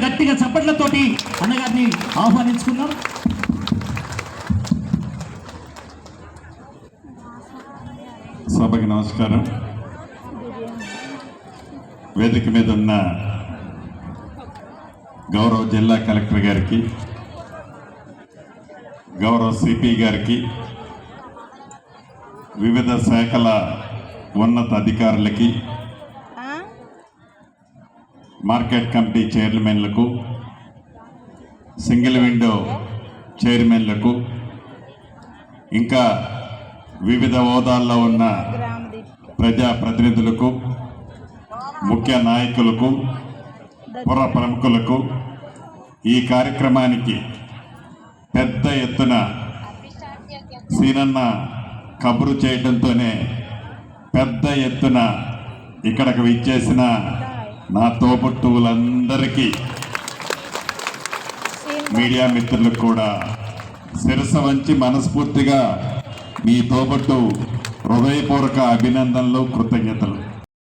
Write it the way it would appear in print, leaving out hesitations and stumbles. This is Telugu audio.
గట్టిగా చప్పట్లతోటి అన్నగారిని ఆహ్వానించుకున్నాం. సభకి నమస్కారం. వేదిక మీద ఉన్న గౌరవ జిల్లా కలెక్టర్ గారికి, గౌరవ సిపి గారికి, వివిధ శాఖల ఉన్నత అధికారులకి, మార్కెట్ కమిటీ చైర్మన్లకు, సింగిల్ విండో చైర్మన్లకు, ఇంకా వివిధ హోదాల్లో ఉన్న ప్రజాప్రతినిధులకు, ముఖ్య నాయకులకు, పుర ప్రముఖులకు, ఈ కార్యక్రమానికి పెద్ద ఎత్తున సీనన్న కబురు చేయడంతోనే పెద్ద ఎత్తున ఇక్కడికి విచ్చేసిన నా తోబుట్టువులందరికీ, మీడియా మిత్రులకు కూడా శిరస వంచి మనస్ఫూర్తిగా మీ తోబుట్టు హృదయపూర్వక అభినందనలు, కృతజ్ఞతలు.